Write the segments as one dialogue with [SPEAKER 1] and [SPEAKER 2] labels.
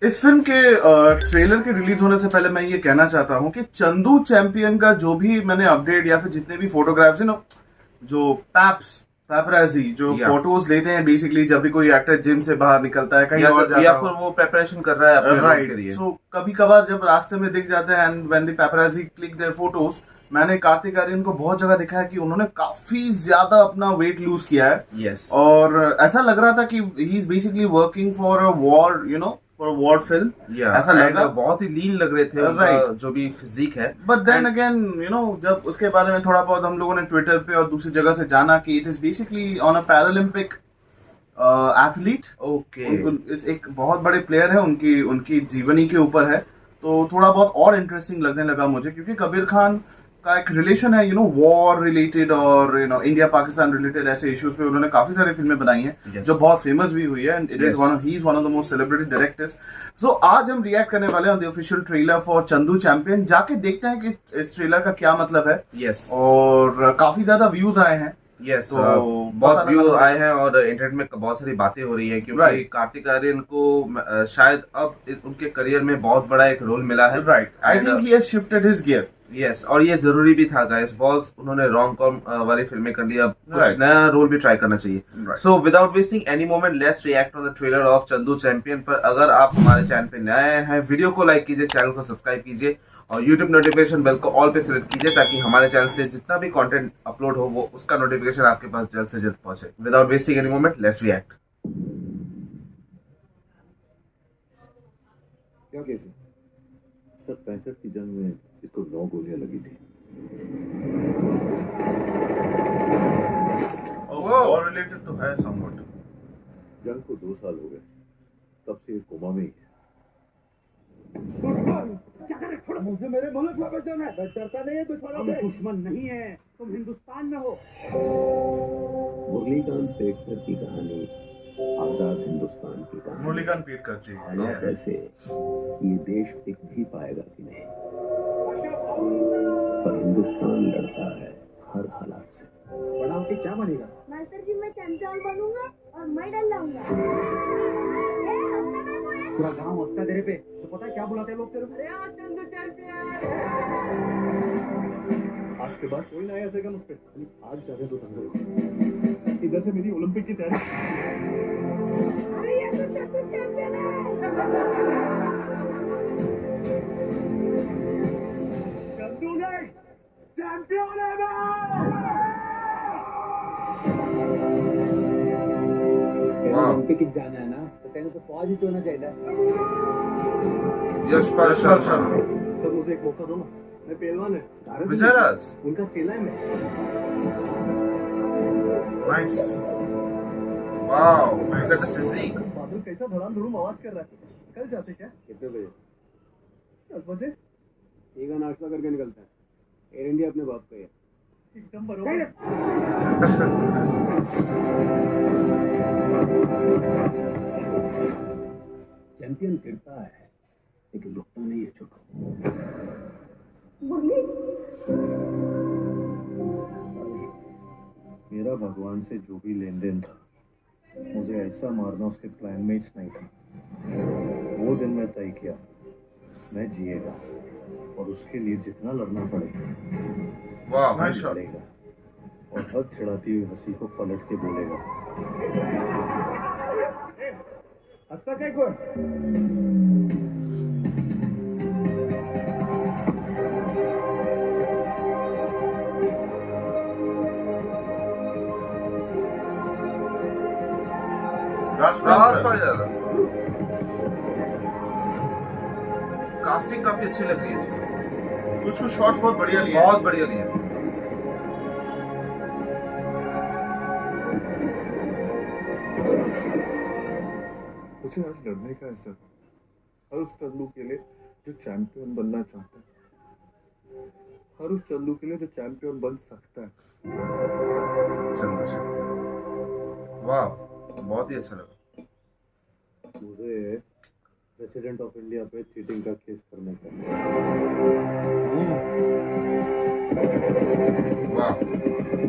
[SPEAKER 1] इस फिल्म के ट्रेलर के रिलीज होने से पहले मैं ये कहना चाहता हूँ कि चंदू चैंपियन का जो भी मैंने अपडेट या फिर जितने भी फोटोग्राफ्स है ना, जो पैपराजी जो
[SPEAKER 2] या
[SPEAKER 1] फोटोज लेते हैं बेसिकली जब भी कोई एक्टर जिम से बाहर निकलता है कहीं और
[SPEAKER 2] या
[SPEAKER 1] जाता
[SPEAKER 2] फिर
[SPEAKER 1] हो।
[SPEAKER 2] वो प्रेपरेशन कर रहा है अपने रोल के
[SPEAKER 1] राइट,
[SPEAKER 2] लिए।
[SPEAKER 1] सो कभी कभार जब रास्ते में दिख जाते हैं and when the paparazzi click their photos, मैंने कार्तिक आर्यन को बहुत जगह देखा है कि उन्होंने काफी ज्यादा अपना वेट लूज किया है।
[SPEAKER 2] यस
[SPEAKER 1] और ऐसा लग रहा था कि he is basically working for a war, for a war film
[SPEAKER 2] या
[SPEAKER 1] ऐसा
[SPEAKER 2] एंड
[SPEAKER 1] लगा।
[SPEAKER 2] बहुत ही लीन लग रहे थे उनका
[SPEAKER 1] राइट,
[SPEAKER 2] जो भी फिजिक है।
[SPEAKER 1] बट देन
[SPEAKER 2] एंड
[SPEAKER 1] अगेन जब उसके बारे में थोड़ा बहुत हम लोगों ने ट्विटर पे और दूसरी जगह से जाना कि it is basically on a Paralympic athlete.
[SPEAKER 2] Okay
[SPEAKER 1] एक बहुत बड़े प्लेयर है, उनकी उनकी जीवनी के ऊपर है। तो थोड़ा बहुत और इंटरेस्टिंग लगने लगा मुझे, क्योंकि कबीर खान का एक रिलेशन है वॉर रिलेटेड और इंडिया पाकिस्तान रिलेटेड ऐसे इश्यूज पे उन्होंने काफी सारी फिल्में बनाई हैं
[SPEAKER 2] Yes.
[SPEAKER 1] जो बहुत फेमस भी हुई है and it is
[SPEAKER 2] Yes.
[SPEAKER 1] He is one of the most celebrated directors. So आज हम रिएक्ट करने वाले हैं on the official trailer for Chandu champion. जाके देखते हैं कि इस ट्रेलर का क्या मतलब है।
[SPEAKER 2] यस
[SPEAKER 1] और काफी ज्यादा व्यूज आए हैं।
[SPEAKER 2] यस
[SPEAKER 1] तो
[SPEAKER 2] बहुत
[SPEAKER 1] पता
[SPEAKER 2] व्यू
[SPEAKER 1] लगा।
[SPEAKER 2] आए हैं और इंटरनेट में बहुत सारी बातें हो रही है क्योंकि
[SPEAKER 1] Right.
[SPEAKER 2] कार्तिक आर्यन को शायद अब उनके करियर में बहुत बड़ा एक रोल मिला है।
[SPEAKER 1] Right, I think he has shifted his gear.
[SPEAKER 2] Yes और ये जरूरी भी था गाइस, बॉस उन्होंने रोम कॉम वाली फिल्में कर ली, अब कुछ
[SPEAKER 1] Right.
[SPEAKER 2] नया रोल भी ट्राई करना चाहिए।
[SPEAKER 1] Right.
[SPEAKER 2] So without wasting any moment let's react on the trailer of Chandu champion. पर अगर आप हमारे चैनल पे नए हैं, वीडियो को लाइक कीजिए, चैनल को सब्सक्राइब कीजिए और यूट्यूब नोटिफिकेशन बेल को ऑल पे सेलेक्ट कीजिए ताकि हमारे चैनल से जितना भी कंटेंट अपलोड हो वो उसका नोटिफिकेशन आपके पास जल्द से जल्द पहुंचे। Without wasting any moment let's react.
[SPEAKER 3] क्या केस है? सर 65 की जंग में इसको 9 गोलियां लगी थी।
[SPEAKER 1] वॉर रिलेटेड तो है समवट।
[SPEAKER 3] जंग को 2 साल हो गए, तब से ये कोमा में ही है।
[SPEAKER 4] क्या करे? छोड़ो मुझे, मेरे मुल्क वापस जाना है। डरता नहीं है दुश्मनों से? दुश्मन नहीं है, तुम हिंदुस्तान में हो।
[SPEAKER 3] मुरलीकांत पेटकर की कहानी आजाद हिंदुस्तान की कहानी।
[SPEAKER 1] मुरलीकांत पेटकर जी।
[SPEAKER 3] हालात ऐसे कि ये देश टिक भी पाएगा कि नहीं, पर हिंदुस्तान लड़ता है हर हालात से।
[SPEAKER 4] बड़ा होके क्या बनेगा?
[SPEAKER 5] मास्टर जी मैं चैंपियन बनूंगा और मैं डल लाऊंगा। ए हंसता क्या हुआ है?
[SPEAKER 4] पूरा गांव हंसता है तेरे पे। तो पता है क्या बुलाते हैं लोग तेरे को?
[SPEAKER 5] अरे आज चंदू चैंपियन।
[SPEAKER 4] आज के बाद कोई ना आया सकेगा मुझ पे। आज जाने दो दंगल। इधर से मेरी ओलंपिक की तैयारी।
[SPEAKER 5] अरे ये तो चंदू चैंपियन है।
[SPEAKER 4] चंदू नहीं, चैंपियन है मैं। ओलंपिक की जाना है ना, तो तेरे को फौज ही तो होना चाहिए।
[SPEAKER 2] यशपाल शर्मा,
[SPEAKER 4] सर मुझे एक मौका दो ना, मैं पहलवान है,
[SPEAKER 2] विजयराज,
[SPEAKER 4] उनका चेला है मैं।
[SPEAKER 1] Nice.
[SPEAKER 2] Wow look at the physique.
[SPEAKER 4] बादल कैसा धड़ाम धड़ूम आवाज कर रहा है। कल जाते क्या? कितने बजे? 10 बजे।
[SPEAKER 6] ठीक है, नाश्ता करके निकलता है। एयर इंडिया अपने बाप का है।
[SPEAKER 4] एकदम बरोबर।
[SPEAKER 6] चैंपियन गिरता है लेकिन रुकता नहीं है। छोटू
[SPEAKER 5] मुरली
[SPEAKER 3] मेरा भगवान से जो भी लेन देन था, मुझे ऐसा मारना उसके प्लान में ही नहीं था। वो दिन मैं तय किया, मैं जिएगा और उसके लिए जितना लड़ना पड़ेगा
[SPEAKER 2] वाह
[SPEAKER 1] नाइस शॉट।
[SPEAKER 3] लड़ेगा और हक छिड़ाती हुई हंसी को पलट के बोलेगा।
[SPEAKER 4] हंसता काय कोण?
[SPEAKER 2] राजपाल ज्यादा कास्टिंग काफी अच्छी लग रही है इसमें,
[SPEAKER 1] कुछ कुछ शॉट्स बहुत बढ़िया लिए हैं।
[SPEAKER 2] बहुत बढ़िया लिए।
[SPEAKER 3] मुझे आज लड़ने का ऐसा हर उस चंदू के लिए जो चैंपियन बनना चाहता है, हर उस चंदू के लिए जो चैंपियन बन सकता है।
[SPEAKER 2] चंदू चैंपियन, वाह बहुत ही अच्छा लगा।
[SPEAKER 3] मुझे प्रेसिडेंट ऑफ इंडिया पे चीटिंग का केस करने का
[SPEAKER 2] वाह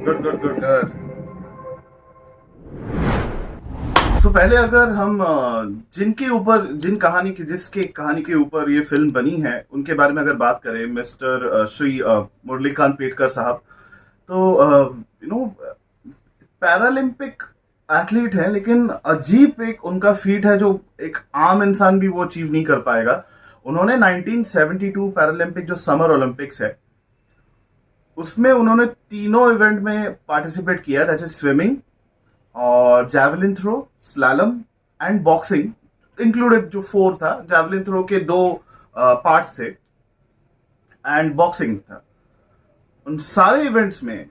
[SPEAKER 1] गुड गुड गुड। सो पहले अगर हम जिसके कहानी के ऊपर ये फिल्म बनी है उनके बारे में अगर बात करें, मिस्टर श्री मुरलीकांत पेटकर साहब, तो पैरालंपिक एथलीट है, लेकिन अजीब एक उनका फीट है जो एक आम इंसान भी वो अचीव नहीं कर पाएगा। उन्होंने 1972 पैरालंपिक जो समर ओलंपिक्स है उसमें उन्होंने तीनों इवेंट में पार्टिसिपेट किया, दैट इज स्विमिंग और javelin throw, slalom and boxing included. जो 4 था, जैवलिन थ्रो के 2 पार्ट्स थे एंड बॉक्सिंग था। उन सारे इवेंट्स में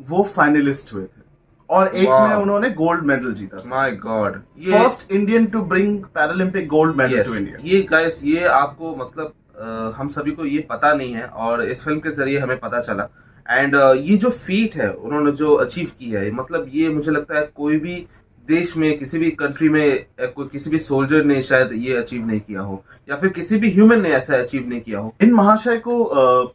[SPEAKER 1] वो फाइनलिस्ट हुए थे और एक में उन्होंने गोल्ड मेडल जीता था।
[SPEAKER 2] My god,
[SPEAKER 1] first Indian to bring Paralympic gold medal to India.
[SPEAKER 2] ये गाइस, ये आपको मतलब हम सभी को ये पता नहीं है और इस फिल्म के जरिए हमें पता चला। एंड ये जो फीट है उन्होंने जो अचीव किया है, मतलब ये मुझे लगता है कोई भी देश में, किसी भी कंट्री में, किसी भी सोल्जर ने शायद ये अचीव नहीं किया हो, या फिर किसी भी ह्यूमन ने ऐसा अचीव नहीं किया हो।
[SPEAKER 1] इन महाशय को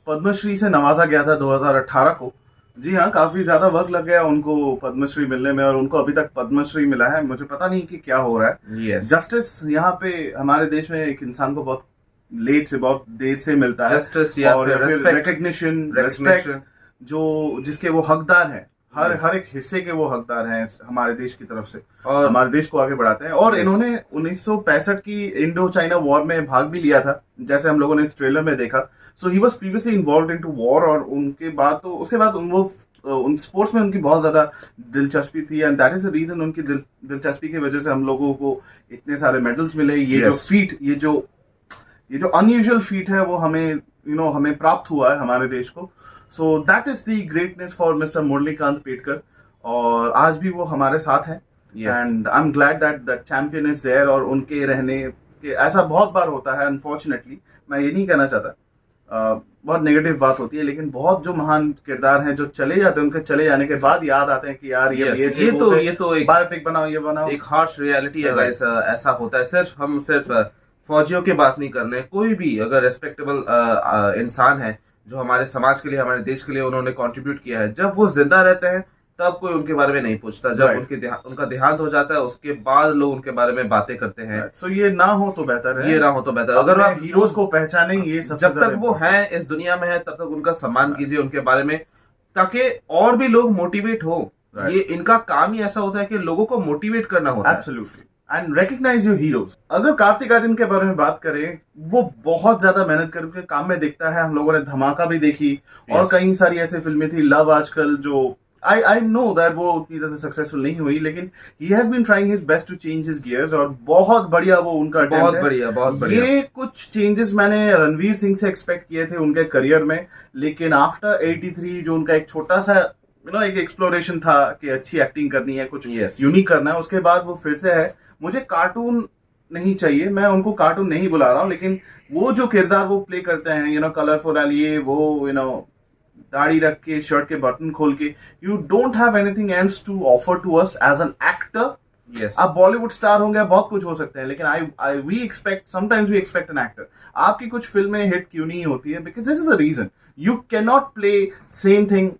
[SPEAKER 1] पद्मश्री से नवाजा गया था 2018 को। जी हाँ, काफी ज्यादा वक्त लग गया उनको पद्मश्री मिलने में और उनको अभी तक पद्मश्री मिला है। मुझे पता नहीं कि क्या हो रहा है। जस्टिस यहाँ पे हमारे देश में एक इंसान को बहुत लेट से, बहुत देर से मिलता है।
[SPEAKER 2] जस्टिस या
[SPEAKER 1] और
[SPEAKER 2] फिर
[SPEAKER 1] रिकग्निशन, रिस्पेक्ट जो जिसके वो हकदार हैं, हर एक हिस्से के वो हकदार हैं हमारे देश की तरफ से, और हमारे देश को आगे बढ़ाते हैं। और इन्होंने 1965 की इंडो चाइना वॉर में भाग भी लिया था, जैसे हम लोगों ने इस ट्रेलर में देखा। So he was previously involved into war, और उसके बाद उन स्पोर्ट्स में उनकी बहुत ज्यादा दिलचस्पी थी, and that is the reason उनकी दिलचस्पी की वजह से हम लोगों को इतने सारे मेडल्स मिले। ये जो अनयूजुअल फीट है वो हमें प्राप्त हुआ है हमारे देश को। So that is the greatness for mister Murlikant Petkar, और आज भी वो हमारे साथ हैं। And I am glad that the champion is there. और उनके रहने के ऐसा बहुत बार होता है, अनफॉर्चुनेटली, मैं ये नहीं कहना चाहता, बहुत नेगेटिव बात होती है, लेकिन बहुत जो महान किरदार हैं जो चले जाते हैं, उनके चले जाने के बाद याद आते हैं कि यार ये तो एक बायोपिक बनाओ, ये बनाओ।
[SPEAKER 2] एक हार्श रियलिटी है गाइस, ऐसा होता है। हम सिर्फ फौजियों की बात नहीं कर रहे हैं, कोई भी अगर रेस्पेक्टेबल इंसान है जो हमारे समाज के लिए, हमारे देश के लिए उन्होंने कंट्रीब्यूट किया है, जब वो जिंदा रहते हैं तब कोई उनके बारे में नहीं पूछता। जब उनका देहांत हो जाता है उसके बाद लोग उनके बारे में बातें करते हैं।
[SPEAKER 1] सो ये ना हो तो बेहतर है,
[SPEAKER 2] अगर आप
[SPEAKER 1] हीरोज को पहचाने, ये सबसे
[SPEAKER 2] जब तक वो हैं, इस दुनिया में है, तब तक उनका सम्मान कीजिए उनके बारे में, ताकि और भी लोग मोटिवेट हो। ये इनका काम ही ऐसा होता है कि लोगों को मोटिवेट करना होता है।
[SPEAKER 1] Absolutely, and recognise your heroes. अगर कार्तिक आर्यन के बारे में बात करें, वो बहुत ज्यादा मेहनत करके काम में दिखता है। हम लोगों ने धमाका भी देखी, और कई सारी ऐसी फिल्में थी, लव आजकल, जो आई नो दैट वो उतनी तरह से सक्सेसफुल नहीं हुई, लेकिन he has been trying his best to change his gears, और बहुत बढ़िया वो उनका
[SPEAKER 2] बहुत बढ़िया।
[SPEAKER 1] ये कुछ चेंजेस मैंने रणवीर सिंह से एक्सपेक्ट किए थे उनके करियर में, लेकिन आफ्टर 83 जो उनका एक छोटा सा एक एक्सप्लोरेशन था कि अच्छी एक्टिंग करनी है, कुछ यूनिक करना है, उसके बाद वो फिर से है। मुझे कार्टून नहीं चाहिए, मैं उनको कार्टून नहीं बुला रहा हूँ, लेकिन वो जो किरदार वो प्ले करते हैं, कलरफुल वाली, वो दाढ़ी रख के, शर्ट के बटन खोल के, you don't have anything else to offer to us as an actor. आप बॉलीवुड स्टार होंगे, बहुत कुछ हो सकते हैं, लेकिन वी एक्सपेक्ट एन एक्टर। आपकी कुछ फिल्में हिट क्यों नहीं होती है? Because this is the reason, you can not play same thing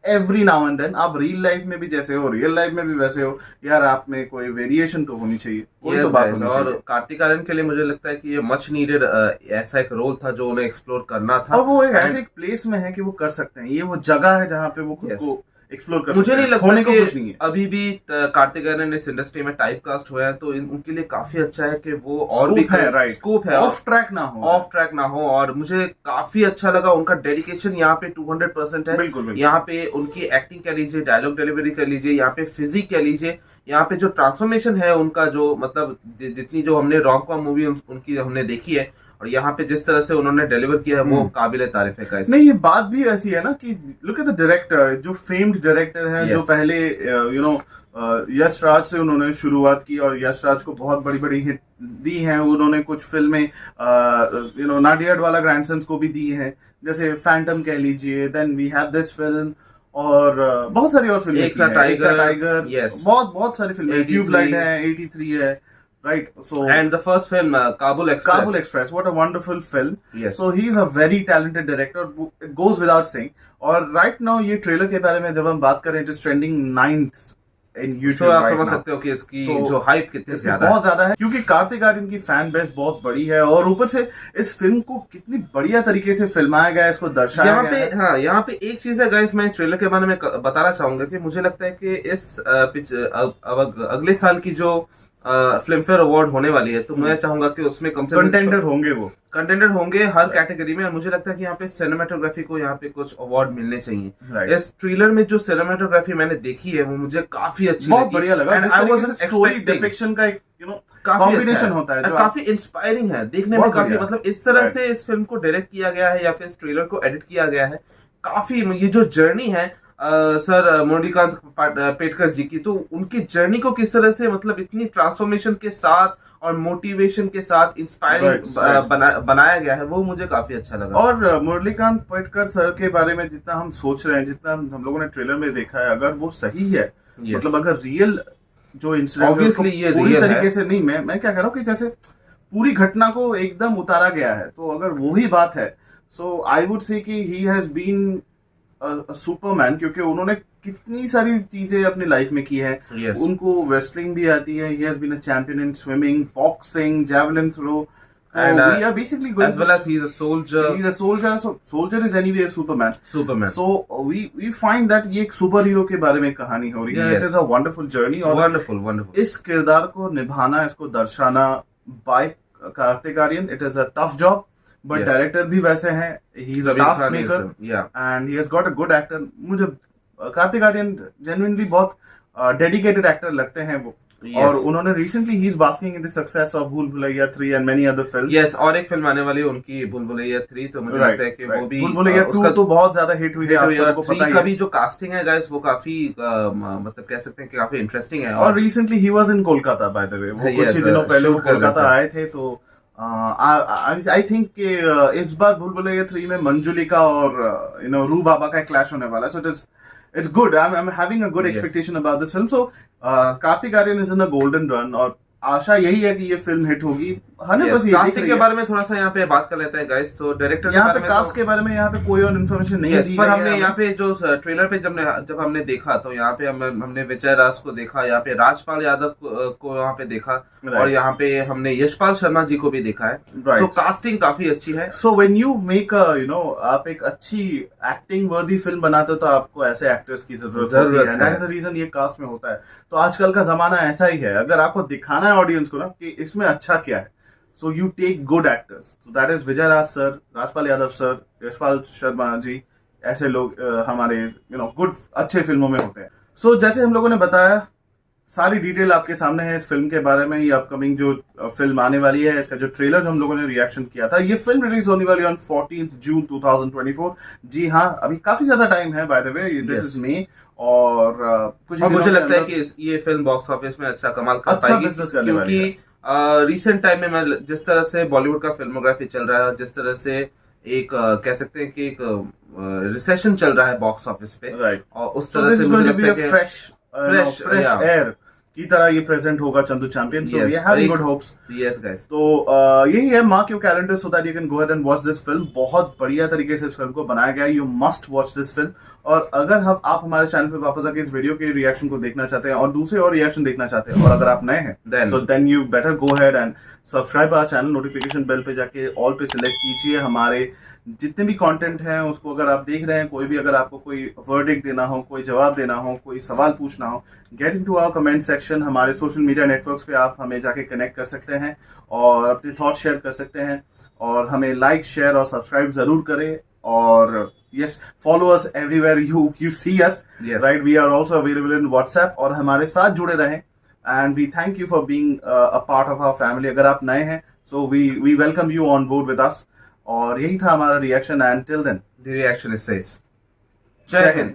[SPEAKER 1] every now and then. आप रियल लाइफ में भी जैसे हो, रियल लाइफ में भी वैसे हो, यार आप में कोई वेरिएशन तो होनी चाहिए, कोई तो बात होनी चाहिए।
[SPEAKER 2] और कार्तिक आर्यन के लिए मुझे लगता है कि ये मच नीडेड ऐसा एक रोल था जो उन्हें एक्सप्लोर करना था,
[SPEAKER 1] और वो एक ऐसे एक प्लेस में है कि वो कर सकते हैं। ये वो जगह है जहाँ पे वो खुद को एक्सप्लोर कर
[SPEAKER 2] मुझे नहीं लगता
[SPEAKER 1] कि कुछ नहीं है।
[SPEAKER 2] अभी भी कार्तिक आर्यन इस इंडस्ट्री में टाइप कास्ट हुए हैं, तो उनके लिए काफी अच्छा है कि वो और भी स्कोप है,
[SPEAKER 1] ऑफ ट्रैक ना हो।
[SPEAKER 2] और मुझे काफी अच्छा लगा उनका डेडिकेशन यहाँ पे 200% है।
[SPEAKER 1] बिल्कुल।
[SPEAKER 2] यहाँ पे उनकी एक्टिंग कह लीजिए, डायलॉग डिलीवरी कह लीजिए, यहाँ पे फिजिक कह लीजिए, यहाँ पे जो ट्रांसफॉर्मेशन है उनका, जो मतलब जितनी जो हमने रोम-कॉम मूवी उनकी हमने देखी है, और यहाँ पे जिस तरह से उन्होंने डिलीवर किया है, वो काबिले तारीफ है।
[SPEAKER 1] नहीं, ये बात भी ऐसी है ना कि लुक एट द डायरेक्टर, जो फेम्ड डायरेक्टर हैं, जो पहले यश राज से उन्होंने शुरुआत की, और यश राज को बहुत बड़ी बड़ी हिट दी हैं। उन्होंने कुछ फिल्में नाडियाडवाला ग्रैंडसन्स को भी दी हैं, जैसे फैंटम कह लीजिए, then we have this film, और बहुत सारी और फिल्में,
[SPEAKER 2] एक था टाइगर,
[SPEAKER 1] बहुत सारी फिल्में, ट्यूबलाइट है, 83 है, right? So
[SPEAKER 2] and the first film, Kabul Express,
[SPEAKER 1] what a wonderful film.
[SPEAKER 2] Yes.
[SPEAKER 1] So he is a very talented director. It goes without saying. और right now ये ट्रेलर के बारे में जब हम बात करें, just trending 9th इन
[SPEAKER 2] तो
[SPEAKER 1] यूट्यूब
[SPEAKER 2] आप
[SPEAKER 1] right
[SPEAKER 2] समझ
[SPEAKER 1] now.
[SPEAKER 2] सकते हो कि इसकी
[SPEAKER 1] तो
[SPEAKER 2] जो हाइप कितनी
[SPEAKER 1] इसकी
[SPEAKER 2] ज्यादा
[SPEAKER 1] बहुत ज्यादा है, क्योंकि कार्तिक आर्यन की फैन बेस बहुत बड़ी है और ऊपर से इस फिल्म को कितनी बढ़िया तरीके से फिल्माया गया है, इसको
[SPEAKER 2] है।
[SPEAKER 1] दर्शाया
[SPEAKER 2] यहाँ
[SPEAKER 1] गया
[SPEAKER 2] पे
[SPEAKER 1] है।
[SPEAKER 2] हाँ, यहाँ पे एक चीज है गाइस, मैं इस ट्रेलर के बारे में बताना चाहूंगा कि मुझे लगता है कि इस अगले साल की जो फिल्म फेयर अवार्ड होने वाली है, तो मैं चाहूंगा कि उसमें कम से कम
[SPEAKER 1] कंटेंडर होंगे वो।
[SPEAKER 2] कंटेंडर होंगे हर कैटेगरी में। और मुझे लगता है कि यहाँ पे सिनेमेटोग्राफी को यहाँ पे कुछ अवार्ड मिलने चाहिए।
[SPEAKER 1] Right.
[SPEAKER 2] इस ट्रेलर में जो सिनेमेटोग्राफी मैंने देखी है वो मुझे काफी अच्छी
[SPEAKER 1] बहुत
[SPEAKER 2] लगी।
[SPEAKER 1] बढ़िया लगा।
[SPEAKER 2] And
[SPEAKER 1] जिस
[SPEAKER 2] I
[SPEAKER 1] तरीके
[SPEAKER 2] wasn't
[SPEAKER 1] से स्टोरी
[SPEAKER 2] expecting।
[SPEAKER 1] डिपिक्शन का एक
[SPEAKER 2] काफी
[SPEAKER 1] कॉम्बिनेशन
[SPEAKER 2] अच्छा
[SPEAKER 1] होता है
[SPEAKER 2] और
[SPEAKER 1] जो
[SPEAKER 2] काफी इंस्पायरिंग है देखने में,
[SPEAKER 1] बहुत
[SPEAKER 2] काफी
[SPEAKER 1] बढ़िया।
[SPEAKER 2] मतलब इस तरह
[SPEAKER 1] Right.
[SPEAKER 2] से इस फिल्म को डायरेक्ट किया गया है या फिर इस ट्रेलर को एडिट किया गया है। काफी ये जो जर्नी है सर मुरलीकांत पेटकर जी की, तो उनकी जर्नी को किस तरह से मतलब इतनी ट्रांसफॉर्मेशन के साथ और मोटिवेशन के साथ इंस्पायरिंग
[SPEAKER 1] Right.
[SPEAKER 2] बनाया गया है, वो मुझे काफी अच्छा लगा।
[SPEAKER 1] और मुरलीकांत पेटकर सर के बारे में जितना हम सोच रहे हैं, जितना हम लोगों ने ट्रेलर में देखा है, अगर वो सही है,
[SPEAKER 2] Yes.
[SPEAKER 1] मतलब अगर रियल जो इंसिडेंट
[SPEAKER 2] Obviously ये
[SPEAKER 1] पूरी
[SPEAKER 2] real
[SPEAKER 1] तरीके
[SPEAKER 2] है।
[SPEAKER 1] से नहीं, मैं क्या कह रहा हूँ कि जैसे पूरी घटना को एकदम उतारा गया है, तो अगर वही बात है, सो आई वुड से कि ही हैज बीन सुपरमैन, क्योंकि उन्होंने कितनी सारी चीजें अपनी लाइफ में की है।
[SPEAKER 2] Yes.
[SPEAKER 1] उनको रेसलिंग भी आती है, he has been a champion in swimming, boxing, javelin throw,
[SPEAKER 2] And,
[SPEAKER 1] we are basically going
[SPEAKER 2] as well as he is a soldier.
[SPEAKER 1] he's a soldier, so soldier is anyway a superman.
[SPEAKER 2] Superman.
[SPEAKER 1] So we find that ये एक super hero के बारे में कहानी हो रही है।
[SPEAKER 2] Yes.
[SPEAKER 1] It is a wonderful journey और
[SPEAKER 2] wonderful.
[SPEAKER 1] इस किरदार को निभाना, इसको दर्शाना by Kartik Aaryan, it is a tough job, but
[SPEAKER 2] Yes.
[SPEAKER 1] Director भी वैसे हैं, he is a
[SPEAKER 2] Sabir
[SPEAKER 1] task
[SPEAKER 2] Khan is,
[SPEAKER 1] maker
[SPEAKER 2] yeah.
[SPEAKER 1] and he has got a good actor. मुझे कार्तिक आर्यन genuinely बहुत डेडिकेटेड एक्टर लगते हैं वो।
[SPEAKER 2] Yes.
[SPEAKER 1] और उन्होंने रिसेंटली ही is basking in the success of Bhool Bhulaiyaa 3 and many other films.
[SPEAKER 2] Yes, और एक फिल्म आने वाली है उनकी भूल भुलैया 3, तो मुझे लगता है कि वो भी
[SPEAKER 1] भूल भुलैया 2 तो बहुत ज्यादा हिट हुई थी, आप सबको पता ही
[SPEAKER 2] का
[SPEAKER 1] है।
[SPEAKER 2] भी जो कास्टिंग है गाइस वो काफी मतलब कह सकते हैं कि काफी इंटरेस्टिंग है।
[SPEAKER 1] और recently he was in Kolkata bye the वे, वो
[SPEAKER 2] Yes,
[SPEAKER 1] कुछ ही दिनों पहले वो
[SPEAKER 2] shoot कर रहे
[SPEAKER 1] कोलकाता
[SPEAKER 2] थे।
[SPEAKER 1] आए थे। तो आई थिंक कि इस बार भूल भुलैया 3 में मंजुलिका और रू बाबा का क्लैश होने वाला है। सो it's good. I'm having a good
[SPEAKER 2] Yes.
[SPEAKER 1] expectation about this film. So Kartik Aaryan is in a golden run और आशा यही है कि ये फिल्म हिट होगी। 100%
[SPEAKER 2] कास्टिंग के बारे में थोड़ा सा यहाँ पे बात कर लेते हैं गाइस। तो डायरेक्टर के
[SPEAKER 1] यहाँ
[SPEAKER 2] बारे
[SPEAKER 1] पे
[SPEAKER 2] में
[SPEAKER 1] कास्ट के बारे में यहाँ पे कोई और इन्फॉर्मेशन नहीं
[SPEAKER 2] यस,
[SPEAKER 1] दी
[SPEAKER 2] पर
[SPEAKER 1] गई
[SPEAKER 2] हमने
[SPEAKER 1] है।
[SPEAKER 2] यहाँ पे जो ट्रेलर पे जब हमने देखा, तो यहाँ पे हमने विजय राज को देखा, यहाँ पे राजपाल यादव को यहाँ पे देखा, और यहाँ पे हमने यशपाल शर्मा जी को भी देखा है।
[SPEAKER 1] Right.
[SPEAKER 2] सो कास्टिंग काफी अच्छी है।
[SPEAKER 1] सो व्हेन यू मेक आप एक अच्छी एक्टिंग वर्दी फिल्म बनाते हो, तो आपको ऐसे एक्टर्स की जरूरत होती है। दैट इज द रीजन ये कास्ट में होता है। तो आजकल का जमाना ऐसा ही है, अगर आपको दिखाना है ऑडियंस को ना कि इसमें अच्छा क्या है, so you take good actors. So that is Vijay Raaz sir, Rajpal Yadav sir, Yashpal Sharma ji, ऐसे लोग हमारे गुड अच्छे फिल्मों में होते हैं। सो जैसे हम लोगों ने बताया, सारी डिटेल आपके सामने है इस फिल्म के बारे में। ये अपकमिंग जो फिल्म आने वाली है, इसका जो ट्रेलर जो हम लोगों ने रिएक्शन किया था, ये फिल्म रिलीज होने वाली है ऑन 14 जून 2024। जी हाँ, अभी काफी ज्यादा टाइम है by the way, this is May. और कुछ
[SPEAKER 2] और मुझे लगता है कि ये फिल्म बॉक्स ऑफिस में अच्छा कमाल कर
[SPEAKER 1] अच्छा
[SPEAKER 2] पाएगी,
[SPEAKER 1] business करने वाली
[SPEAKER 2] क्योंकि रिसेंट टाइम में मैं जिस तरह से बॉलीवुड का फिल्मोग्राफी चल रहा है, जिस तरह से एक कह सकते हैं कि एक रिसेशन चल रहा है बॉक्स ऑफिस पे,
[SPEAKER 1] राइट,
[SPEAKER 2] और उस
[SPEAKER 1] so
[SPEAKER 2] तरह
[SPEAKER 1] this
[SPEAKER 2] से
[SPEAKER 1] is
[SPEAKER 2] मुझे
[SPEAKER 1] going to
[SPEAKER 2] लगता
[SPEAKER 1] be
[SPEAKER 2] है
[SPEAKER 1] a
[SPEAKER 2] कि
[SPEAKER 1] fresh
[SPEAKER 2] yeah.
[SPEAKER 1] air की तरह ये प्रेजेंट होगा Chandu Champion. So
[SPEAKER 2] Yes,
[SPEAKER 1] we are having
[SPEAKER 2] एक-
[SPEAKER 1] गुड होप्स।
[SPEAKER 2] Yes guys.
[SPEAKER 1] तो यही है, mark your calendar so that you can go ahead and watch this film. बहुत बढ़िया तरीके से इस फिल्म को बनाया गया है, you must watch this film. और अगर आप हमारे चैनल पे वापस आके इस वीडियो के रिएक्शन को देखना चाहते हैं और दूसरे और रिएक्शन देखना चाहते हैं, और अगर आप नए हैं, so then you better go ahead and subscribe our channel. Notification bell पे जाके ऑल पे सिलेक्ट कीजिए। हमारे जितने भी कंटेंट हैं उसको अगर आप देख रहे हैं, कोई भी अगर आपको कोई वर्डिक्ट देना हो, कोई जवाब देना हो, कोई सवाल पूछना हो, get into our comment section. हमारे सोशल मीडिया नेटवर्क्स पे आप हमें जाके कनेक्ट कर सकते हैं और अपने थॉट शेयर कर सकते हैं, और हमें लाइक, शेयर और सब्सक्राइब जरूर करें। और yes, follow us everywhere you see us, right. We are also available in WhatsApp, और हमारे साथ जुड़े रहें। And we thank you for being a part of our family. अगर आप नए हैं, so we welcome you on board with us. और यही था हमारा reaction, and till then
[SPEAKER 2] the reaction is says. जय हिंद।